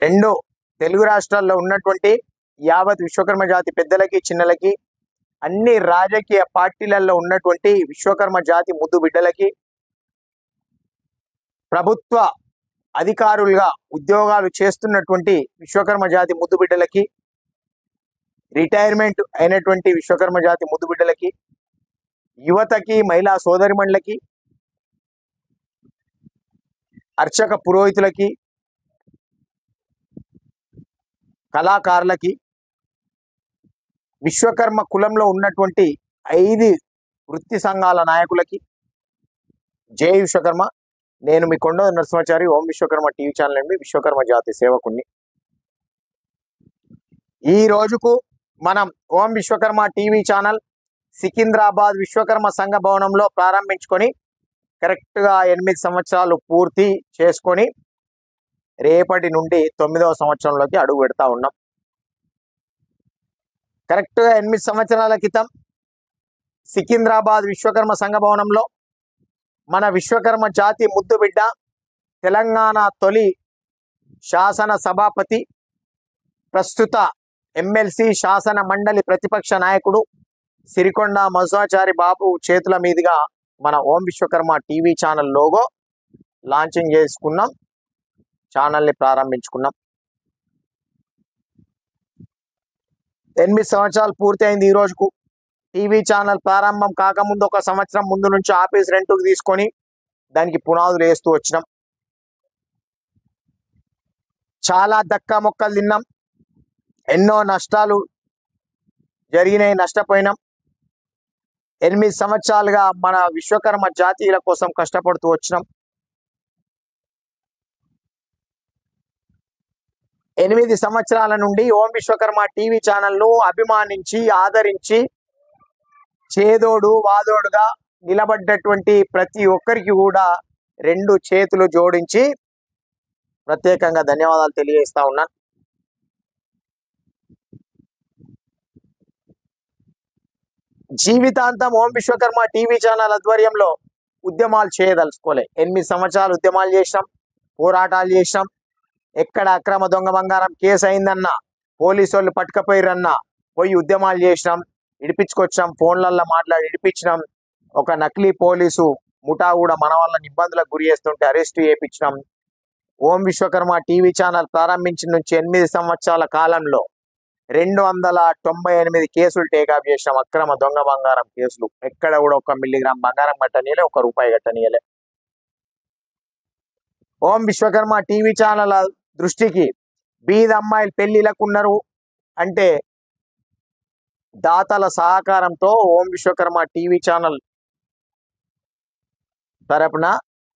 రెండు తెలుగు రాష్ట్రాల్లో ఉన్నటువంటి యావత్ విశ్వకర్మ జాతి పెద్దలకి చిన్నలకి, అన్ని రాజకీయ పార్టీలలో ఉన్నటువంటి విశ్వకర్మ జాతి ముద్దు బిడ్డలకి, ప్రభుత్వ అధికారులుగా ఉద్యోగాలు చేస్తున్నటువంటి విశ్వకర్మ జాతి ముద్దు బిడ్డలకి, రిటైర్మెంట్ అయినటువంటి విశ్వకర్మ జాతి ముద్దు బిడ్డలకి, యువతకి, మహిళా సోదరిమణులకి, అర్చక పురోహితులకి, కళాకారులకి, విశ్వకర్మ కులంలో ఉన్నటువంటి 5 వృత్తి సంఘాల నాయకులకి జై విశ్వకర్మ. నేను మీ కొండ నరసింహాచారి, ఓం విశ్వకర్మ టీవీ ఛానల్ అండి, విశ్వకర్మ జాతి సేవకుణ్ణి. ఈ రోజుకు మనం ఓం విశ్వకర్మ టీవీ ఛానల్ సికింద్రాబాద్ విశ్వకర్మ సంఘ భవనంలో ప్రారంభించుకొని కరెక్ట్గా 8 సంవత్సరాలు పూర్తి చేసుకొని రేపటి నుండి 9వ సంవత్సరంలోకి అడుగు పెడతా ఉన్నాం. కరెక్ట్గా 8 సంవత్సరాల క్రితం సికింద్రాబాద్ విశ్వకర్మ సంఘ భవనంలో మన విశ్వకర్మ జాతి ముద్దు బిడ్డ, తెలంగాణ తొలి శాసన సభాపతి, ప్రస్తుత ఎమ్మెల్సీ శాసన మండలి ప్రతిపక్ష నాయకుడు సిరికొండ మధుసాచారి బాబు చేతుల మీదుగా మన Om Vishwakarma TV channel logo launching చేసుకున్నాం, ఛానల్ని ప్రారంభించుకున్నాం. 8 సంవత్సరాలు పూర్తి అయింది ఈ రోజుకు. టీవీ ఛానల్ ప్రారంభం కాకముందు 1 సంవత్సరం ముందు నుంచి ఆఫీస్ రెంట్కు తీసుకొని దానికి పునాదులు వేస్తూ వచ్చినాం. చాలా దక్కా మొక్కలు తిన్నాం, ఎన్నో నష్టాలు జరిగినాయి, నష్టపోయినాం. 8 సంవత్సరాలుగా మన విశ్వకర్మ జాతీయుల కోసం కష్టపడుతూ వచ్చినాం. 8 సంవత్సరాల నుండి ఓం విశ్వకర్మ టీవీ ఛానల్ను అభిమానించి ఆదరించి చేదోడు వాదోడుగా నిలబడ్డటువంటి ప్రతి ఒక్కరికి కూడా 2 చేతులు జోడించి ప్రత్యేకంగా ధన్యవాదాలు తెలియజేస్తా ఉన్నాను. జీవితాంతం ఓం విశ్వకర్మ టీవీ ఛానల్ ఆధ్వర్యంలో ఉద్యమాలు చేయదలుచుకోలే. 8 సంవత్సరాలు ఉద్యమాలు చేసినాం, పోరాటాలు చేసినాం. ఎక్కడ అక్రమ దొంగ బంగారం కేసు అయిందన్నా, పోలీసు వాళ్ళు పట్టుకపోయిరన్నా పోయి ఉద్యమాలు చేసినాం, ఇడిపించుకొచ్చాం, ఫోన్లల్లో మాట్లాడి ఇడిపించినాం. ఒక నకిలీ పోలీసు ముఠా కూడా మన వాళ్ళని ఇబ్బందులకు గురి చేస్తుంటే అరెస్టు చేయించినాం. ఓం విశ్వకర్మ టీవీ ఛానల్ ప్రారంభించిన నుంచి 8 సంవత్సరాల కాలంలో 298 కేసులు టేకప్ చేసినాం, అక్రమ దొంగ బంగారం కేసులు. ఎక్కడ కూడా 1 మిల్లీగ్రామ్ బంగారం కట్టనీయలే, 1 రూపాయి కట్టనీయలే. ఓం విశ్వకర్మ టీవీ ఛానల్ దృష్టికి బీద అమ్మాయిలు పెళ్లిలకు ఉన్నారు అంటే దాతల సహకారంతో ఓం విశ్వకర్మ టీవీ ఛానల్ తరపున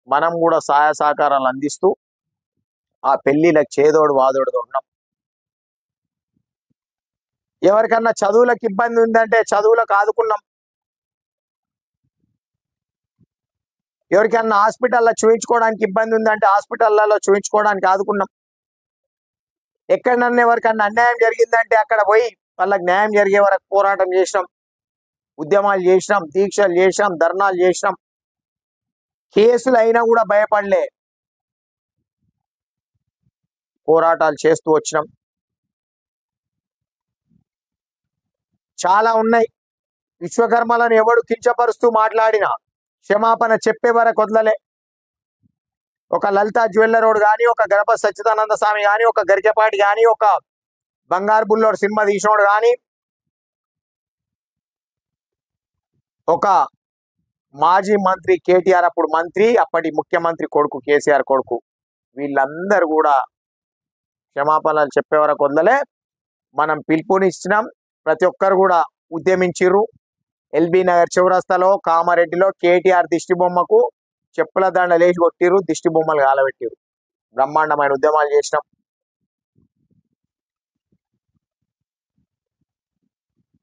మనం కూడా సహాయ సహకారాలు అందిస్తూ ఆ పెళ్లిలకు చేదోడు వాదోడుగా ఉన్నాం. ఎవరికన్నా చదువులకు ఇబ్బంది ఉందంటే చదువులకు ఆదుకున్నాం. ఎవరికన్నా హాస్పిటల్లో చూయించుకోవడానికి ఇబ్బంది ఉందంటే హాస్పిటల్లో చూయించుకోవడానికి ఆదుకున్నాం. ఎక్కడన్నా ఎవరికన్నా అన్యాయం జరిగిందంటే అక్కడ పోయి వాళ్ళకి న్యాయం జరిగే వరకు పోరాటం చేసినాం, ఉద్యమాలు చేసినాం, దీక్షలు చేసినాం, ధర్నాలు చేసినాం. కేసులు అయినా కూడా భయపడలే, పోరాటాలు చేస్తూ వచ్చినాం. చాలా ఉన్నాయి. విశ్వకర్మలను ఎవడు కించపరుస్తూ మాట్లాడినా క్షమాపణ చెప్పే వరకు వదలలే. ఒక లలితా జ్యువెల్లరోడ్ కానీ, ఒక గణప సచ్చిదానంద స్వామి కానీ, ఒక గరికపాటి కానీ, ఒక బంగారు బుల్లోడు సినిమా తీసినోడు కానీ, ఒక మాజీ మంత్రి కేటీఆర్ అప్పుడు మంత్రి, అప్పటి ముఖ్యమంత్రి కొడుకు కేసీఆర్ కొడుకు, వీళ్ళందరూ కూడా క్షమాపణలు చెప్పే వరకు వదలలే. మనం పిలుపునిచ్చినాం, ప్రతి ఒక్కరు కూడా ఉద్యమించిర్రు. ఎల్బీ నగర్ చౌరస్తాలో, కామారెడ్డిలో కేటీఆర్ దిష్టి బొమ్మకు చెప్పుల దండ లేచి కొట్టిర్రు, దిష్టి బొమ్మలు కాలబెట్టిర్రు. బ్రహ్మాండమైన ఉద్యమాలు చేసినాం.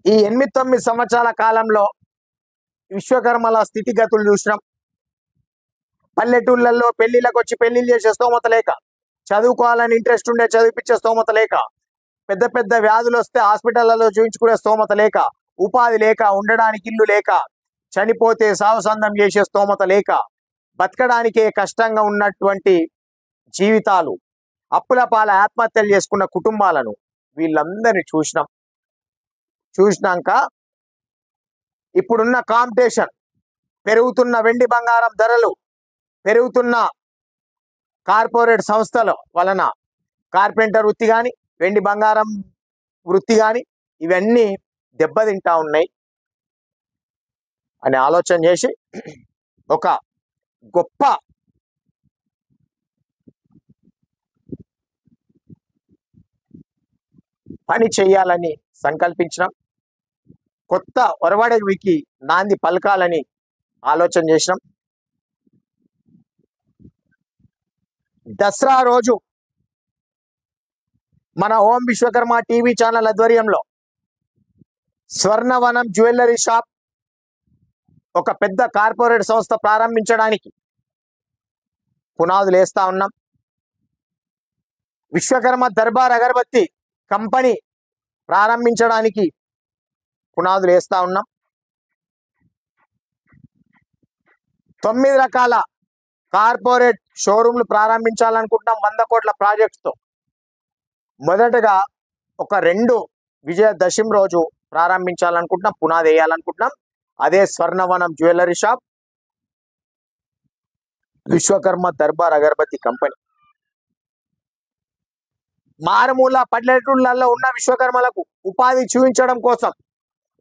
ఈ 8-9 సంవత్సరాల కాలంలో విశ్వకర్మల స్థితిగతులు చూసినాం. పల్లెటూళ్ళల్లో పెళ్లిళ్ళకు వచ్చి పెళ్లిళ్ళు చేసే స్తోమత లేక, చదువుకోవాలని ఇంట్రెస్ట్ ఉండే చదివిపించే స్తోమత లేక, పెద్ద పెద్ద వ్యాధులు వస్తే హాస్పిటళ్లలో చూయించుకునే స్తోమత లేక, ఉపాధి లేక, ఉండడానికి ఇల్లు లేక, చనిపోతే సావసందం చేసే స్తోమత లేక, బతకడానికే కష్టంగా ఉన్నటువంటి జీవితాలు అప్పుల పాల ఆత్మహత్యలు చేసుకున్న కుటుంబాలను వీళ్ళందరినీ చూసినాక ఇప్పుడున్న కాంపిటీషన్, పెరుగుతున్న వెండి బంగారం ధరలు, పెరుగుతున్న కార్పొరేట్ సంస్థల వలన కార్పెంటర్ వృత్తి కానీ, వెండి బంగారం వృత్తి కానీ ఇవన్నీ దెబ్బతింటా ఉన్నాయి అని ఆలోచన చేసి ఒక గొప్ప పని చేయాలని సంకల్పించినాం. కొత్త ఒరవడికి నాంది పలకాలని ఆలోచన చేసినాం. దసరా రోజు మన ఓం విశ్వకర్మ టీవీ ఛానల్ ఆధ్వర్యంలో స్వర్ణవనం జ్యువెలరీ షాప్, ఒక పెద్ద కార్పొరేట్ సంస్థ ప్రారంభించడానికి పునాదులు వేస్తా ఉన్నాం. విశ్వకర్మ దర్బార్ అగరబత్తి కంపెనీ ప్రారంభించడానికి పునాదులు వేస్తా ఉన్నాం. 9 రకాల కార్పొరేట్ షోరూమ్లు ప్రారంభించాలనుకుంటున్నాం 100 కోట్ల ప్రాజెక్ట్తో. మొదటగా ఒక 2 విజయదశమి రోజు ప్రారంభించాలనుకుంటున్నాం, పునాది వేయాలనుకుంటున్నాం. అదే స్వర్ణవనం జ్యువెలరీ షాప్, విశ్వకర్మ దర్బార్ అగరబత్తి కంపెనీ. మారుమూల పల్లెటూళ్ళల్లో ఉన్న విశ్వకర్మలకు ఉపాధి చూపించడం కోసం,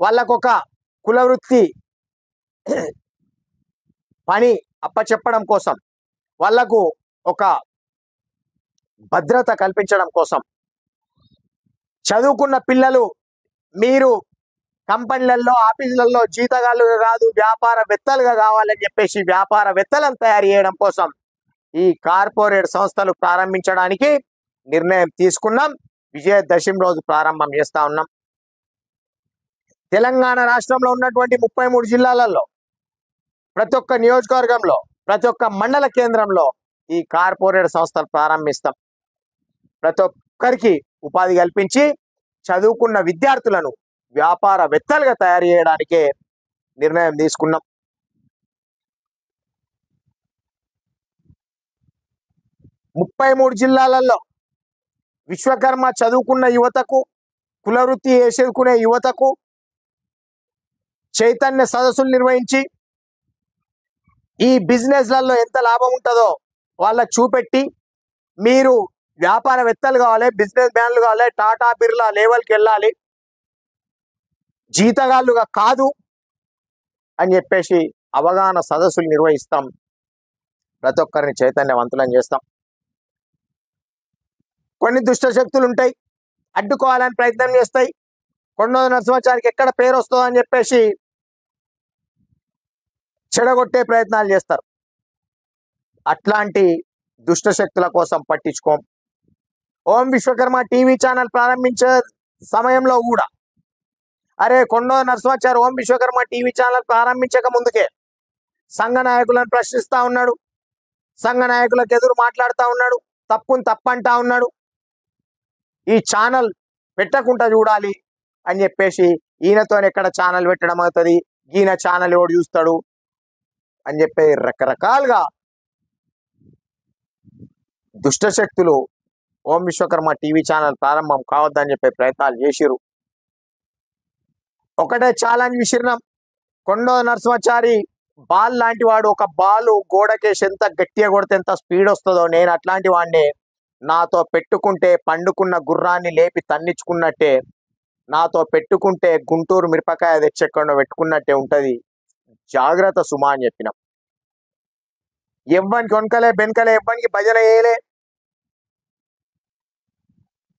వాళ్ళకొక కులవృత్తి పని అప్పచెప్పడం కోసం, వాళ్లకు ఒక భద్రత కల్పించడం కోసం, చదువుకున్న పిల్లలు మీరు కంపెనీలలో, ఆఫీసులలో జీతగాళ్ళుగా కాదు వ్యాపారవేత్తలుగా కావాలని చెప్పేసి వ్యాపారవేత్తలను తయారు చేయడం కోసం ఈ కార్పొరేట్ సంస్థలు ప్రారంభించడానికి నిర్ణయం తీసుకున్నాం. విజయదశమి రోజు ప్రారంభం చేస్తా ఉన్నాం. తెలంగాణ రాష్ట్రంలో ఉన్నటువంటి 33 జిల్లాలలో ప్రతి ఒక్క నియోజకవర్గంలో, ప్రతి ఒక్క మండల కేంద్రంలో ఈ కార్పొరేట్ సంస్థలు ప్రారంభిస్తాం. ప్రతి ఒక్కరికి ఉపాధి కల్పించి చదువుకున్న విద్యార్థులను వ్యాపారవేత్తలుగా తయారు చేయడానికే నిర్ణయం తీసుకున్నాం. ముప్పై 33 జిల్లాలలో విశ్వకర్మ చదువుకున్న యువతకు, కులవృత్తి చేసుకునే యువతకు చైతన్య సదస్సులు నిర్వహించి ఈ బిజినెస్లలో ఎంత లాభం ఉంటుందో వాళ్ళకు చూపెట్టి, మీరు వ్యాపారవేత్తలు కావాలి, బిజినెస్ మ్యాన్లు కావాలి, టాటా బిర్లా లెవెల్కి వెళ్ళాలి, జీతగాళ్ళుగా కాదు అని చెప్పేసి అవగాహన సదస్సులు నిర్వహిస్తాం. ప్రతి ఒక్కరిని చైతన్యవంతులను చేస్తాం. కొన్ని దుష్ట శక్తులు ఉంటాయి, అడ్డుకోవాలని ప్రయత్నం చేస్తాయి. కొండోజు నరసింహాచారికి ఎక్కడ పేరు వస్తుందో అని చెప్పేసి చెడగొట్టే ప్రయత్నాలు చేస్తారు. అట్లాంటి దుష్ట శక్తుల కోసం పట్టించుకోం. ఓం విశ్వకర్మ టీవీ ఛానల్ ప్రారంభించే సమయంలో కూడా అరే కొండోజు నరసింహాచారి ఓం విశ్వకర్మ టీవీ ఛానల్ ప్రారంభించక ముందుకే సంఘ నాయకులను ప్రశ్నిస్తా ఉన్నాడు, సంఘ నాయకులకు ఎదురు మాట్లాడుతూ ఉన్నాడు, తప్పుని తప్పంటా ఉన్నాడు. ఈ ఛానల్ పెట్టకుండా చూడాలి అని చెప్పేసి ఈయనతో ఎక్కడ ఛానల్ పెట్టడం అవుతుంది, ఈయన ఛానల్ ఎవడు చూస్తాడు అని చెప్పి రకరకాలుగా దుష్టశక్తులు ఓం విశ్వకర్మ టీవీ ఛానల్ ప్రారంభం కావద్దని చెప్పే ప్రయత్నాలు చేసిరు. ఒకటే ఛాలెంజ్ విసిరినాం. కొండోజు నరసింహాచారి బాల్ లాంటి వాడు, ఒక బాలు గోడకేసి ఎంత గట్టిగా కొడితే ఎంత స్పీడ్ వస్తుందో, నేను అట్లాంటి వాడిని. నాతో పెట్టుకుంటే పండుకున్న గుర్రాన్ని లేపి తన్నించుకున్నట్టే, నాతో పెట్టుకుంటే గుంటూరు మిరపకాయ తెచ్చెక్కడో పెట్టుకున్నట్టే ఉంటది, జాగ్రత్త సుమా అని చెప్పినాం. ఎవ్వనికి కొనకలే బెనకలే, ఎవ్వనికి భజన చేయలే.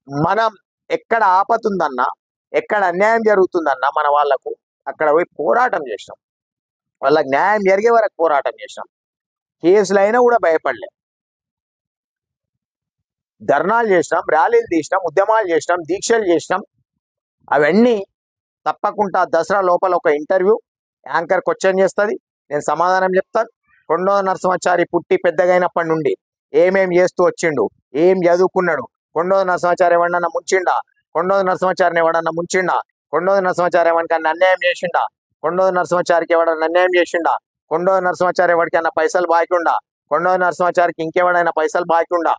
మనం ఎక్కడ ఆపతుందన్నా, ఎక్కడ అన్యాయం జరుగుతుందన్నా మన వాళ్లకు అక్కడ పోయి పోరాటం చేసినాం. వాళ్ళకి న్యాయం జరిగే వరకు పోరాటం చేసినాం. కేసులు అయినా కూడా భయపడలే. ధర్నాలు చేసినాం, ర్యాలీలు తీసినాం, ఉద్యమాలు చేసినాం, దీక్షలు చేసినాం. అవన్నీ తప్పకుండా దసరా లోపల ఒక ఇంటర్వ్యూ యాంకర్ క్వశ్చన్ చేస్తుంది, నేను సమాధానం చెప్తాను. కొండోజు నరసింహాచారి పుట్టి పెద్దగైనప్పటి నుండి ఏమేం చేస్తూ వచ్చిండు, ఏం చదువుకున్నాడు, కొండోజు నరసింహాచారి ఎవడన్నా ముంచిండా, కొండోజు నరసింహాచారిని ఎవడన్నా ముంచిండా, కొండోజు నరసింహాచారి ఎవరికన్నా అన్యాయం చేసిండా, కొండోజు నరసింహాచారికి ఎవడన్నా అన్యాయం చేసిండా, కొండోజు నరసింహాచారి ఎవరికైనా పైసలు బాకిండా, కొండోజు నరసింహాచారికి ఇంకెవడైనా పైసలు బాకిండా,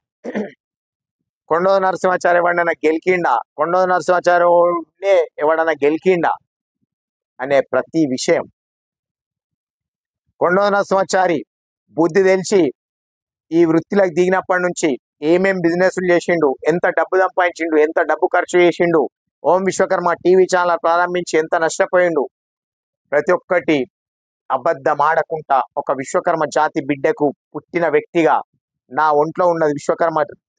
కొండోద నరసింహాచారి ఎవడన్నా గెలికిండా, కొండోద నరసింహాచారి ఎవడన్నా గెలికిండా అనే ప్రతి విషయం, కొండోద నరసింహాచారి బుద్ధి తెలిసి ఈ వృత్తిలోకి దిగినప్పటి నుంచి ఏమేం బిజినెస్లు చేసిండు, ఎంత డబ్బు సంపాదించిండు, ఎంత డబ్బు ఖర్చు చేసిండు, ఓం విశ్వకర్మ టీవీ ఛానల్ ప్రారంభించి ఎంత నష్టపోయిండు, ప్రతి ఒక్కటి అబద్ధం ఆడకుండా ఒక విశ్వకర్మ జాతి బిడ్డకు పుట్టిన వ్యక్తిగా నా ఒంట్లో ఉన్నది విశ్వకర్మ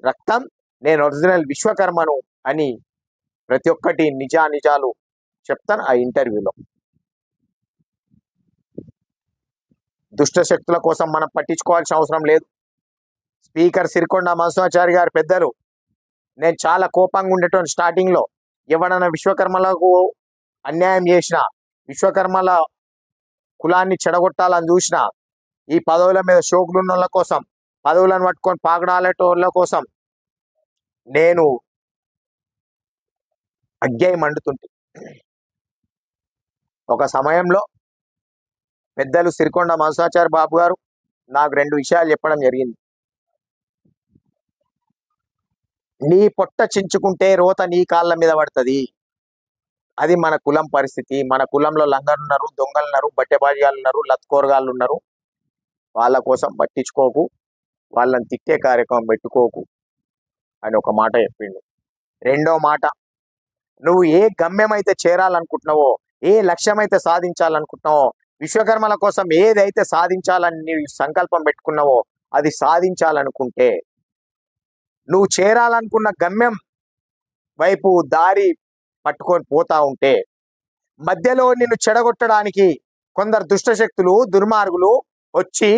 రక్తం, నేను ఒరిజినల్ విశ్వకర్మను అని ప్రతి ఒక్కటి నిజాలు చెప్తాను ఆ ఇంటర్వ్యూలో. దుష్ట శక్తుల కోసం మనం పట్టించుకోవాల్సిన అవసరం లేదు. స్పీకర్ సిరికొండ మనసాచారి గారు పెద్దలు, నేను చాలా కోపంగా ఉండేటోని స్టార్టింగ్లో, ఎవడన్నా విశ్వకర్మలకు అన్యాయం చేసిన, విశ్వకర్మల కులాన్ని చెడగొట్టాలని చూసిన, ఈ పదవుల మీద షోకులున్న వాళ్ళ కోసం, పదవులను పట్టుకొని పాకడాలేటోళ్ళ కోసం నేను అగ్గాయి మండుతుంటే, ఒక సమయంలో పెద్దలు సిరికొండ మనసాచారి బాబు గారు నాకు 2 విషయాలు చెప్పడం జరిగింది. నీ పొట్ట చించుకుంటే రోత నీ కాళ్ళ మీద పడుతుంది. అది మన కులం పరిస్థితి. మన కులంలో లంగరు ఉన్నారు, దొంగలు ఉన్నారు, బట్టెబాజియాలు ఉన్నారు, లత్కోరగాళ్ళు ఉన్నారు. వాళ్ళ కోసం పట్టించుకోకు, వాళ్ళని తిట్టే కార్యక్రమం పెట్టుకోకు అని ఒక మాట చెప్పిండు. రెండో మాట, నువ్వు ఏ గమ్యం అయితే చేరాలనుకుంటున్నావో, ఏ లక్ష్యం అయితే సాధించాలనుకుంటున్నావో, విశ్వకర్మల కోసం ఏదైతే సాధించాలని నీ సంకల్పం పెట్టుకున్నావో అది సాధించాలనుకుంటే, నువ్వు చేరాలనుకున్న గమ్యం వైపు దారి పట్టుకొని పోతా ఉంటే, మధ్యలో నిన్ను చెడగొట్టడానికి కొందరు దుష్టశక్తులు, దుర్మార్గులు వచ్చి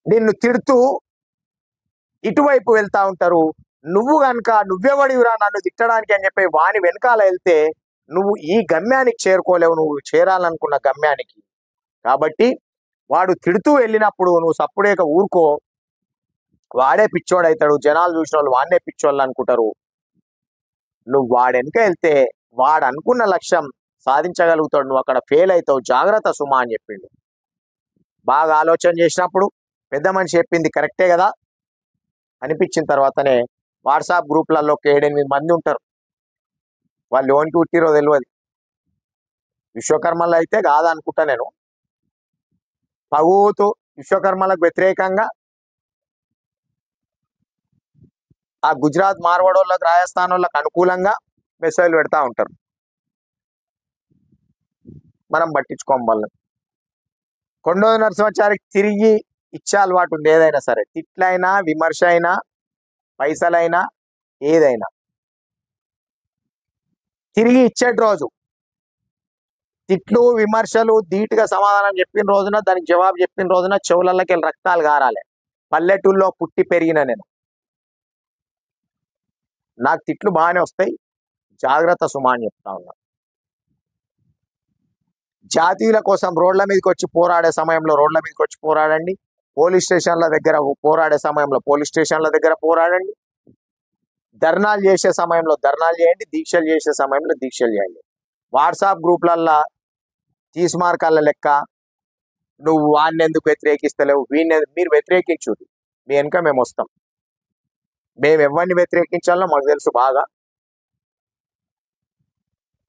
నిన్ను తిడుతూ ఇటువైపు వెళ్తా ఉంటారు. నువ్వు కనుక నువ్వెవడివిరా నన్ను తిట్టడానికి అని చెప్పి వాని వెనకాల వెళ్తే నువ్వు ఈ గమ్యానికి చేరుకోలేవు, నువ్వు చేరాలనుకున్న గమ్యానికి. కాబట్టి వాడు తిడుతూ వెళ్ళినప్పుడు నువ్వు సప్పుడేక ఊరుకో. వాడే పిచ్చోడవుతాడు, జనాలు చూసిన వాళ్ళు వాడే పిచ్చోళ్ళు అనుకుంటారు. నువ్వు వాడు వెనక వెళ్తే వాడు అనుకున్న లక్ష్యం సాధించగలుగుతాడు, నువ్వు అక్కడ ఫెయిల్ అవుతావు, జాగ్రత్త సుమా అని చెప్పిండు. బాగా ఆలోచన చేసినప్పుడు పెద్ద మనిషి చెప్పింది కరెక్టే కదా అనిపించిన తర్వాతనే వాట్సాప్ గ్రూప్లలో 7-8 మంది ఉంటారు. వాళ్ళు లోనికి పుట్టిరో తెలియదు. విశ్వకర్మలు అయితే కాదనుకుంటా నేను. పగుతూ విశ్వకర్మలకు వ్యతిరేకంగా ఆ గుజరాత్ మార్వాడోళ్ళకి, రాజస్థాన్ వాళ్ళకి అనుకూలంగా మెసేజ్లు పెడతా ఉంటారు. మనం పట్టించుకోం వాళ్ళని. కొండోద నరసింహాచారికి తిరిగి ఇచ్చే అలవాటు ఉంది. ఏదైనా సరే, తిట్లైనా, విమర్శ అయినా, పైసలైనా, ఏదైనా తిరిగి ఇచ్చేటి రోజు, తిట్లు విమర్శలు ధీటుగా సమాధానం చెప్పిన రోజున, దానికి జవాబు చెప్పిన రోజున చెవులకి రక్తాలు గారాలి. పల్లెటూళ్ళలో పుట్టి పెరిగిన నేను, నాకు తిట్లు బాగానే వస్తాయి, జాగ్రత్త సుమా అని చెప్తా ఉన్నా. జాతీయుల కోసం రోడ్ల మీదకి వచ్చి పోరాడే సమయంలో రోడ్ల మీదకి వచ్చి పోరాడండి. పోలీస్ స్టేషన్ల దగ్గర పోరాడే సమయంలో పోలీస్ స్టేషన్ల దగ్గర పోరాడండి. ధర్నాలు చేసే సమయంలో ధర్నాలు చేయండి, దీక్షలు చేసే సమయంలో దీక్షలు చేయండి. వాట్సాప్ గ్రూప్లల్లో తీస్మార్కాల లెక్క నువ్వు వాడిని ఎందుకు వ్యతిరేకిస్తలేవు, మీరు వ్యతిరేకించుది, మీ వెనుక మేము వస్తాం. మేము ఎవరిని వ్యతిరేకించాలో మాకు తెలుసు బాగా.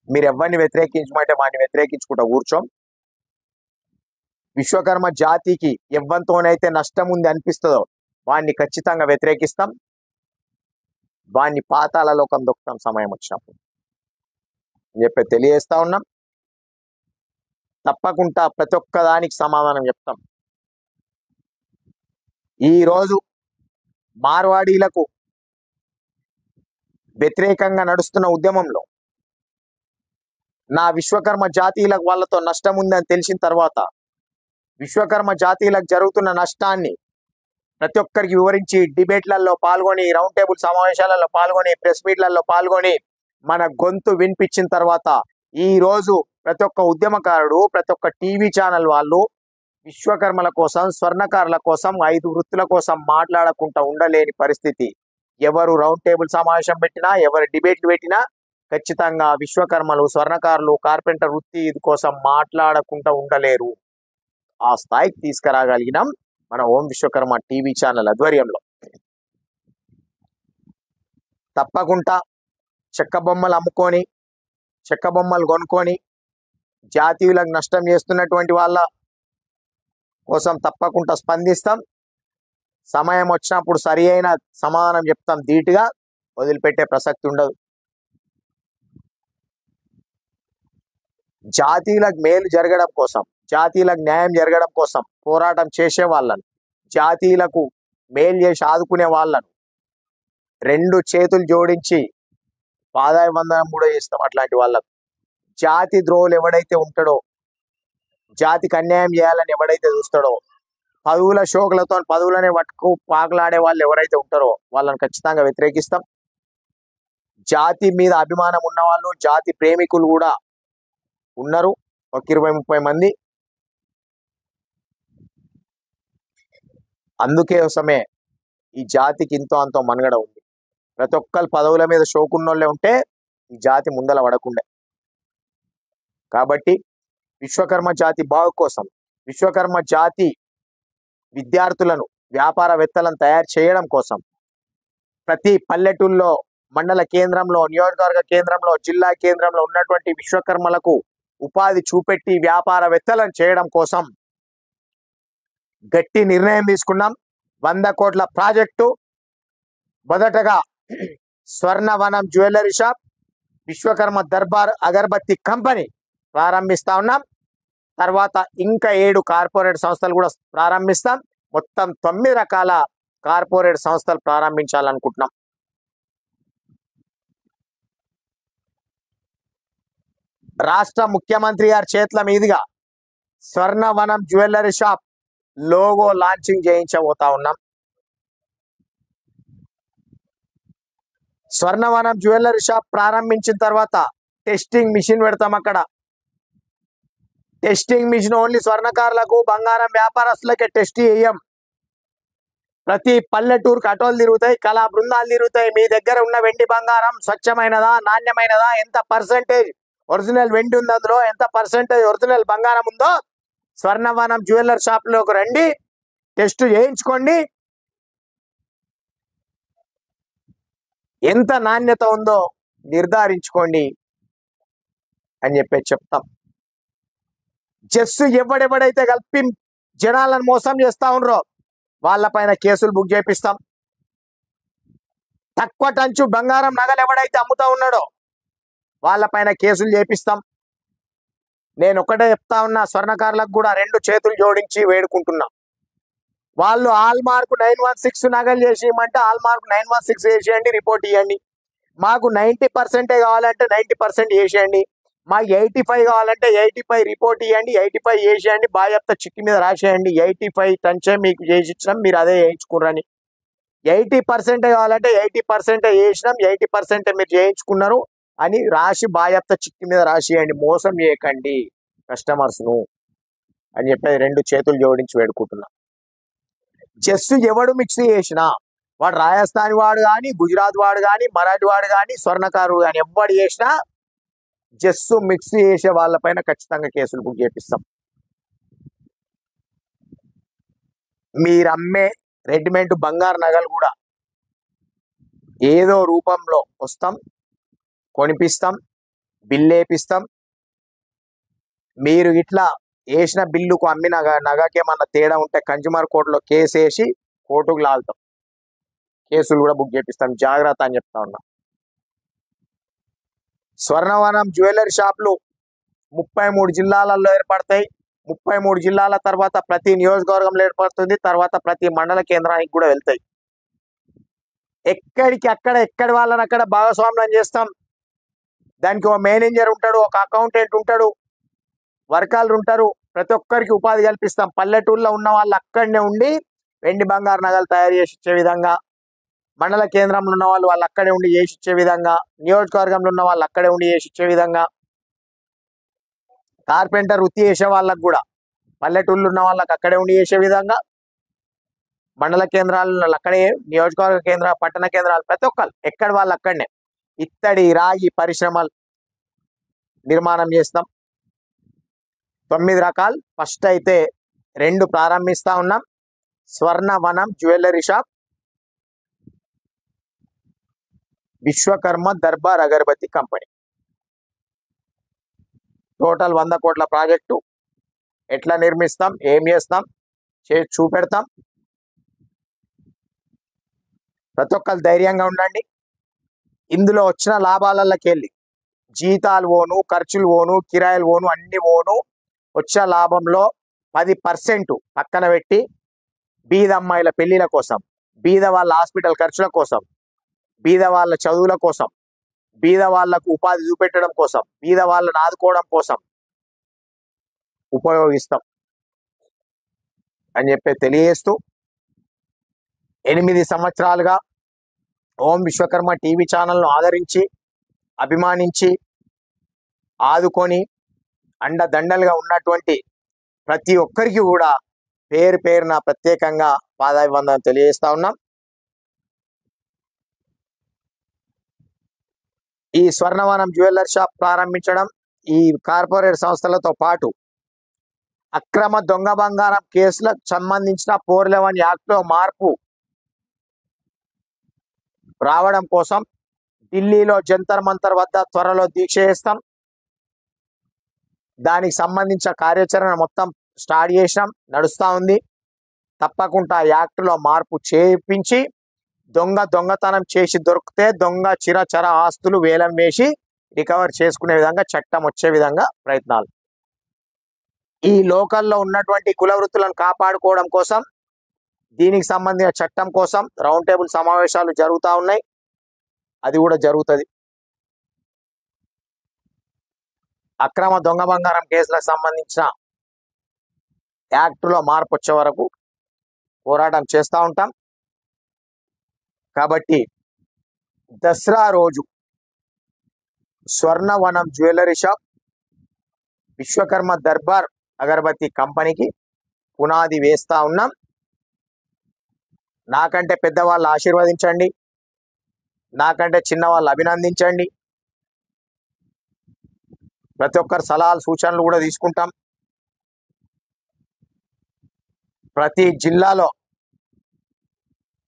మీరు ఎవరిని వ్యతిరేకించమంటే వాడిని వ్యతిరేకించుకుంటా కూర్చోం. విశ్వకర్మ జాతికి ఎవరితోనైతే నష్టం ఉంది అనిపిస్తుందో వాడిని ఖచ్చితంగా వ్యతిరేకిస్తాం. వాడిని పాతాళ లోకం దొక్కుతాం సమయం వచ్చినప్పుడు అని చెప్పి తెలియజేస్తా ఉన్నాం. తప్పకుండా ప్రతి ఒక్క దానికి సమాధానం చెప్తాం. ఈరోజు మార్వాడీలకు వ్యతిరేకంగా నడుస్తున్న ఉద్యమంలో నా విశ్వకర్మ జాతీయులకు వాళ్ళతో నష్టం ఉందని తెలిసిన తర్వాత విశ్వకర్మ జాతీయులకు జరుగుతున్న నష్టాన్ని ప్రతి ఒక్కరికి వివరించి, డిబేట్లలో పాల్గొని, రౌండ్ టేబుల్ సమావేశాలలో పాల్గొని, ప్రెస్ మీట్లలో పాల్గొని మన గొంతు వినిపించిన తర్వాత ఈరోజు ప్రతి ఒక్క ఉద్యమకారుడు, ప్రతి ఒక్క టీవీ ఛానల్ వాళ్ళు విశ్వకర్మల కోసం, స్వర్ణకారుల కోసం, 5 వృత్తుల కోసం మాట్లాడకుండా ఉండలేని పరిస్థితి. ఎవరు రౌండ్ టేబుల్ సమావేశం పెట్టినా, ఎవరు డిబేట్లు పెట్టినా ఖచ్చితంగా విశ్వకర్మలు, స్వర్ణకారులు, కార్పెంటర్ వృత్తి కోసం మాట్లాడకుండా ఉండలేరు. ఆ స్థాయికి తీసుకురాగలిగినాం మన ఓం విశ్వకర్మ టీవీ ఛానల్ ఆధ్వర్యంలో. తప్పకుండా చెక్క బొమ్మలు అమ్ముకొని చెక్క బొమ్మలు కొనుక్కొని జాతీయులకు నష్టం చేస్తున్నటువంటి వాళ్ళ కోసం తప్పకుండా స్పందిస్తాం. సమయం వచ్చినప్పుడు సరి అయిన సమాధానం చెప్తాం. ధీటుగా వదిలిపెట్టే ప్రసక్తి ఉండదు. జాతీయులకు మేలు జరగడం కోసం, జాతీయులకు న్యాయం జరగడం కోసం పోరాటం చేసే వాళ్ళను, జాతీయులకు మేలు చేసి ఆదుకునే వాళ్ళను రెండు చేతులు జోడించి పాదాభివందనం కూడా చేస్తాం. అట్లాంటి వాళ్ళకు జాతి ద్రోహులు ఎవడైతే ఉంటాడో, జాతికి అన్యాయం చేయాలని ఎవడైతే చూస్తాడో, పదవుల షోకులతో పదవులనే పట్టుకు పాకులాడే వాళ్ళు ఎవరైతే ఉంటారో వాళ్ళని ఖచ్చితంగా వ్యతిరేకిస్తాం. జాతి మీద అభిమానం ఉన్న వాళ్ళు, జాతి ప్రేమికులు కూడా ఉన్నారు, ఒక 20-30 మంది. అందుకోసమే ఈ జాతికి ఇంతో అంతో మనుగడ ఉంది. ప్రతి ఒక్కరు పదవుల మీద షోకున్నోళ్ళే ఉంటే ఈ జాతి ముందల పడకుండే. కాబట్టి విశ్వకర్మ జాతి బాగు కోసం, విశ్వకర్మ జాతి విద్యార్థులను, వ్యాపారవేత్తలను తయారు చేయడం కోసం ప్రతి పల్లెటూళ్ళలో, మండల కేంద్రంలో, నియోజకవర్గ కేంద్రంలో, జిల్లా కేంద్రంలో ఉన్నటువంటి విశ్వకర్మలకు ఉపాధి చూపెట్టి వ్యాపారవేత్తలను చేయడం కోసం గట్టి నిర్ణయం తీసుకున్నాం. 100 కోట్ల ప్రాజెక్టు. మొదటగా స్వర్ణవనం జ్యువెలరీ షాప్, విశ్వకర్మ దర్బార్ అగరబత్తి కంపెనీ ప్రారంభిస్తా ఉన్నాం. తర్వాత ఇంకా 7 కార్పొరేట్ సంస్థలు కూడా ప్రారంభిస్తాం. మొత్తం 9 రకాల కార్పొరేట్ సంస్థలు ప్రారంభించాలనుకుంటున్నాం. రాష్ట్ర ముఖ్యమంత్రి గారి చేతుల మీదుగా స్వర్ణవనం జ్యువెలరీ షాప్ లోగో లాంచింగ్ చేయించబోతా ఉన్నాం. స్వర్ణవనం జ్యువెలరీ షాప్ ప్రారంభించిన తర్వాత టెస్టింగ్ మిషన్ పెడతాం. అక్కడ టెస్టింగ్ మిషన్ ఓన్లీ స్వర్ణకారులకు, బంగారం వ్యాపారస్తులకే టెస్ట్ చేయం. ప్రతి పల్లెటూరుకు ఆటోలు తిరుగుతాయి, కళా బృందాలు తిరుగుతాయి. మీ దగ్గర ఉన్న వెండి బంగారం స్వచ్ఛమైనదా, నాణ్యమైనదా, ఎంత పర్సెంటేజ్ ఒరిజినల్ వెండి ఉంది, అందులో ఎంత పర్సెంటేజ్ ఒరిజినల్ బంగారం ఉందో స్వర్ణవనం జ్యువెలరీ షాప్లోకి రండి, టెస్ట్ చేయించుకోండి, ఎంత నాణ్యత ఉందో నిర్ధారించుకోండి అని చెప్తాం. జస్సు ఎవడెవడైతే కలిపి జనాలను మోసం చేస్తా ఉన్నారో వాళ్ళపైన కేసులు బుక్ చేపిస్తాం. తక్కువ టంచు బంగారం నగలు ఎవడైతే అమ్ముతా ఉన్నాడో వాళ్ళపైన కేసులు చేపిస్తాం. నేను ఒకటే చెప్తా ఉన్నా, స్వర్ణకారులకు కూడా 2 చేతులు జోడించి వేడుకుంటున్నా. వాళ్ళు ఆల్ మార్క్ 916 నగలు చేసి ఇవ్వమంటే ఆల్ మార్క్ 916 చేసేయండి, రిపోర్ట్ ఇవ్వండి. మాకు 90% కావాలంటే 90% చేసేయండి. మాకు 85 కావాలంటే 85 రిపోర్ట్ ఇవ్వండి, 85 చేసేయండి, బాధ్యత చిక్కి మీద రాసేయండి. 85 టంచే మీకు చేసి ఇచ్చినాం, మీరు అదే చేయించుకున్నారని. 80% కావాలంటే 80% చేసినాం, 80% మీరు చేయించుకున్నారు అని రాసి బాధ్యత చిక్కి మీద రాసేయండి. మోసం చేయకండి కస్టమర్స్ను అని చెప్పి 2 చేతులు జోడించి వేడుకుంటున్నా. జస్సు ఎవడు మిక్స్ చేసినా, వాడు రాజస్థాన్ వాడు కానీ, గుజరాత్ వాడు కానీ, మరాఠీ వాడు కానీ, స్వర్ణకారు కానీ ఎవడు చేసినా జస్సు మిక్స్ చేసే వాళ్ళపైన ఖచ్చితంగా కేసులు బుక్ చేపిస్తాం. మీరు అమ్మే రెడీమేడ్ బంగారు నగలు కూడా ఏదో రూపంలో వస్తాం, కొనిపిస్తాం, బిల్లు వేపిస్తాం. మీరు ఇట్లా వేసిన బిల్లుకు అమ్మిన నగకేమన్నా తేడా ఉంటే కన్జ్యూమర్ కోర్టులో కేసు వేసి కోర్టుకు లాగుతాం, కేసులు కూడా బుక్ చేపిస్తాం. జాగ్రత్త అని చెప్తా ఉన్నా. స్వర్ణవనం జ్యువెలరీ షాపులు 33 జిల్లాలలో ఏర్పడతాయి. 33 జిల్లాల తర్వాత ప్రతి నియోజకవర్గంలో ఏర్పడుతుంది, తర్వాత ప్రతి మండల కేంద్రానికి కూడా వెళ్తాయి. ఎక్కడికి అక్కడ, ఎక్కడి వాళ్ళని అక్కడ భాగస్వామ్యం చేస్తాం. దానికి ఒక మేనేజర్ ఉంటాడు, ఒక అకౌంటెంట్ ఉంటాడు, వర్కర్లు ఉంటారు, ప్రతి ఒక్కరికి ఉపాధి కల్పిస్తాం. పల్లెటూరులో ఉన్న వాళ్ళు అక్కడనే ఉండి వెండి బంగారు నగలు తయారు చేసి ఇచ్చే విధంగా, మండల కేంద్రంలో ఉన్న వాళ్ళు అక్కడే ఉండి చేసి ఇచ్చే విధంగా, నియోజకవర్గంలో ఉన్న వాళ్ళు అక్కడే ఉండి చేసి ఇచ్చే విధంగా, కార్పెంటర్ వృత్తి చేసే వాళ్ళకు కూడా పల్లెటూళ్ళు ఉన్న వాళ్ళకి అక్కడే ఉండి చేసే విధంగా, మండల కేంద్రాలు అక్కడే, నియోజకవర్గ కేంద్ర, పట్టణ కేంద్రాలు ప్రతి ఒక్కరు ఎక్కడి వాళ్ళు అక్కడనే ఇత్తడి, రాగి పరిశ్రమలు నిర్మాణం చేస్తాం. 9 రకాలు. ఫస్ట్ అయితే 2 ప్రారంభిస్తా ఉన్నాం. స్వర్ణవనం జ్యువెలరీ షాప్, విశ్వకర్మ దర్బార్ అగరబత్తి కంపెనీ. టోటల్ 100 కోట్ల ప్రాజెక్టు. ఎట్లా నిర్మిస్తాం, ఏం చేస్తాం, చూపెడతాం. ప్రతి ఒక్కరు ధైర్యంగా ఉండండి. ఇందులో వచ్చిన లాభాలకి వెళ్ళి జీతాలు ఓను, ఖర్చులు ఓను, కిరాయిలు ఓను, అన్ని ఓను వచ్చే లాభంలో 10% పక్కన పెట్టి బీద అమ్మాయిల పెళ్లిల కోసం, బీద వాళ్ళ హాస్పిటల్ ఖర్చుల కోసం, బీద వాళ్ళ చదువుల కోసం, బీద వాళ్లకు ఉపాధి చూపెట్టడం కోసం, బీద వాళ్ళని ఆదుకోవడం కోసం ఉపయోగిస్తాం అని చెప్పి తెలియజేస్తూ 8 సంవత్సరాలుగా ఓం విశ్వకర్మ టీవీ ఛానల్ను ఆదరించి, అభిమానించి, ఆదుకొని అండదండలుగా ఉన్నటువంటి ప్రతి ఒక్కరికి కూడా పేరు పేరున ప్రత్యేకంగా పాదాభివందనం తెలియజేస్తా ఉన్నాం. ఈ స్వర్ణవనం జ్యువెలర్ షాప్ ప్రారంభించడం, ఈ కార్పొరేట్ సంస్థలతో పాటు అక్రమ దొంగ బంగారం కేసులకు సంబంధించిన 411 యాక్ట్లో మార్పు రావడం కోసం ఢిల్లీలో జంతర్ మంతర్ వద్ద త్వరలో దీక్ష చేస్తాం. దానికి సంబంధించిన కార్యాచరణ మొత్తం స్టార్ట్ చేసినాం, నడుస్తూ ఉంది. తప్పకుండా యాక్ట్లో మార్పు చేయించి దొంగతనం చేసి దొరికితే దొంగ చిరచర ఆస్తులు వేలం వేసి రికవర్ చేసుకునే విధంగా చట్టం వచ్చే విధంగా ప్రయత్నాలు. ఈ లోకల్లో ఉన్నటువంటి కుల వృత్తులను కాపాడుకోవడం కోసం, దీనికి సంబంధించిన చట్టం కోసం రౌండ్ టేబుల్ సమావేశాలు జరుగుతూ ఉన్నాయి. అది కూడా జరుగుతుంది. అక్రమ దొంగ బంగారం కేసులకు సంబంధించిన యాక్టులో మార్పు వచ్చే వరకు పోరాటం చేస్తూ ఉంటాం. కాబట్టి దసరా రోజు స్వర్ణవనం జ్యువెలరీ షాప్ విశ్వకర్మ దర్బార్ అగరబత్తి కంపెనీకి పునాది వేస్తా ఉన్నాం. నాకంటే పెద్దవాళ్ళు ఆశీర్వదించండి, నాకంటే చిన్నవాళ్ళు అభినందించండి. ప్రతి ఒక్కరు సలహాలు సూచనలు కూడా తీసుకుంటాం. ప్రతి జిల్లాలో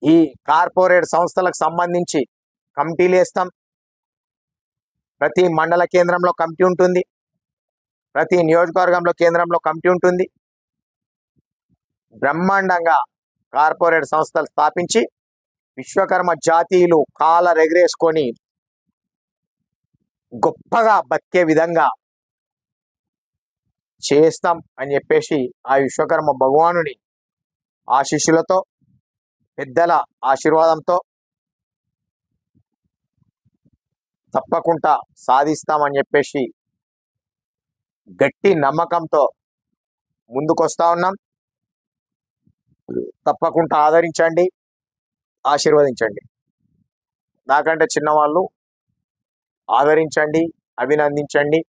ఈ కార్పొరేట్ సంస్థలకు సంబంధించి కమిటీలు వేస్తాం. ప్రతి మండల కేంద్రంలో కమిటీ ఉంటుంది, ప్రతి నియోజకవర్గంలో కేంద్రంలో కమిటీ ఉంటుంది. బ్రహ్మాండంగా కార్పొరేట్ సంస్థలు స్థాపించి విశ్వకర్మ జాతీయులు కాలరెగరేసుకొని గొప్పగా బతికే విధంగా చేస్తాం అని చెప్పేసి ఆ విశ్వకర్మ భగవానుని ఆశీస్సులతో, పెద్దల ఆశీర్వాదంతో తప్పకుండా సాధిస్తామని చెప్పేసి గట్టి నమ్మకంతో ముందుకొస్తా ఉన్నాం. తప్పకుండా ఆదరించండి, ఆశీర్వదించండి. నాకంటే చిన్నవాళ్ళు ఆదరించండి, అభినందించండి.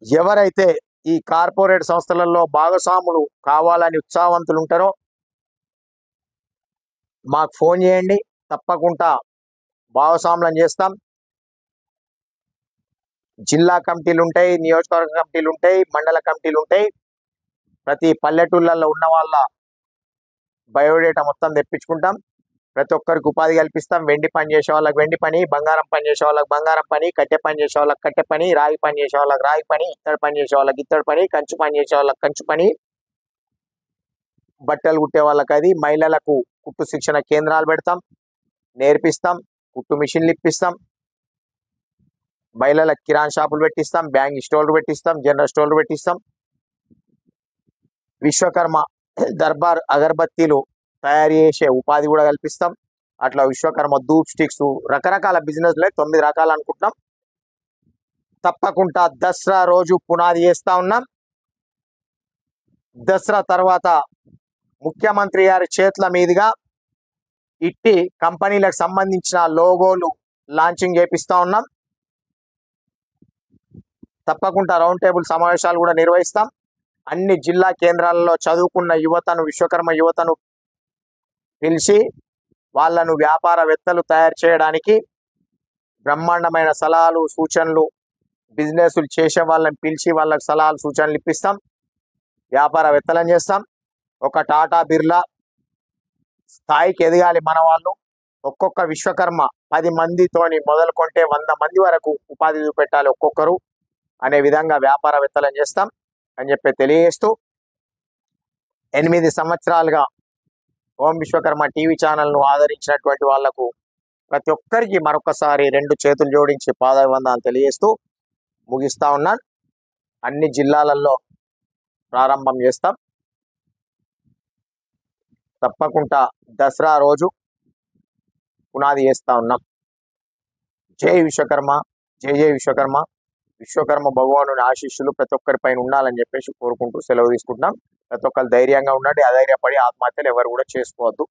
ఎవరైతే ఈ కార్పొరేట్ సంస్థలలో భాగస్వాములు కావాలని ఉత్సాహవంతులు ఉంటారో మాకు ఫోన్ చేయండి, తప్పకుండా భాగస్వాములను చేస్తాం. జిల్లా కమిటీలు ఉంటాయి, నియోజకవర్గ కమిటీలు ఉంటాయి, మండల కమిటీలు ఉంటాయి. ప్రతి పల్లెటూళ్ళల్లో ఉన్న వాళ్ళ బయోడేటా మొత్తం తెప్పించుకుంటాం. ప్రతి ఒక్కరికి ఉపాధి కల్పిస్తాం. వెండి పని చేసే వాళ్ళకి వెండి పని, బంగారం పని చేసే వాళ్ళకి బంగారం పని, కట్టె పని చేసే వాళ్ళకి కట్టె పని, రాగి పని చేసే వాళ్ళకి రాగి పని, ఇత్తడి పని చేసే వాళ్ళకి ఇత్తడి పని, కంచు పని చేసే వాళ్ళకి కంచు పని, బట్టలు కుట్టే వాళ్ళకి అది, మహిళలకు కుట్టు శిక్షణ కేంద్రాలు పెడతాం, నేర్పిస్తాం, కుట్టు మిషన్లు ఇప్పిస్తాం, మహిళలకు కిరాణా షాపులు పెట్టిస్తాం, బ్యాంక్ స్టోర్లు పెట్టిస్తాం, జనరల్ స్టోర్లు పెట్టిస్తాం. విశ్వకర్మ దర్బార్ అగరబత్తీలు తయారు చేసే ఉపాధి కూడా కల్పిస్తాం. అట్లా విశ్వకర్మ ధూప్ స్టిక్స్, రకరకాల బిజినెస్లే 9 రకాలు అనుకుంటున్నాం. తప్పకుండా దసరా రోజు పునాది చేస్తా ఉన్నాం. దసరా తర్వాత ముఖ్యమంత్రి గారి చేతుల మీదుగా ఇట్టి కంపెనీలకు సంబంధించిన లోగోలు లాంచింగ్ చేపిస్తా ఉన్నాం. తప్పకుండా రౌండ్ టేబుల్ సమావేశాలు కూడా నిర్వహిస్తాం. అన్ని జిల్లా కేంద్రాలలో చదువుకున్న యువతను, విశ్వకర్మ యువతను పిలిచి వాళ్ళను వ్యాపారవేత్తలు తయారు చేయడానికి బ్రహ్మాండమైన సలహాలు సూచనలు, బిజినెస్లు చేసే వాళ్ళని పిలిచి వాళ్ళకి సలహాలు సూచనలు ఇప్పిస్తాం. వ్యాపారవేత్తలను చేస్తాం. ఒక టాటా బిర్లా స్థాయికి ఎదగాలి మన వాళ్ళు, ఒక్కొక్క విశ్వకర్మ 10 మందితోని మొదలుకొంటే 100 మంది వరకు ఉపాధి చూపెట్టాలి ఒక్కొక్కరు అనే విధంగా వ్యాపారవేత్తలను చేస్తాం అని చెప్పి తెలియజేస్తూ 8 సంవత్సరాలుగా ఓం విశ్వకర్మ టీవీ ఛానల్ను ఆదరించినటువంటి వాళ్లకు ప్రతి ఒక్కరికి మరొకసారి 2 చేతులు జోడించి పాదాభివందనాలు తెలియజేస్తూ ముగిస్తా ఉన్నాను. అన్ని జిల్లాలలో ప్రారంభం చేస్తాం. తప్పకుండా దసరా రోజు పునాది చేస్తా ఉన్నాం. జై విశ్వకర్మ, జై జై విశ్వకర్మ. విశ్వకర్మ భగవానుని ఆశీస్సులు ప్రతి ఒక్కరి పైన ఉండాలని చెప్పేసి కోరుకుంటూ సెలవు తీసుకుంటున్నాం. ప్రతి ఒక్కరు ధైర్యంగా ఉండండి. అధైర్యపడి ఆత్మహత్యలు ఎవరు కూడా చేసుకోవద్దు.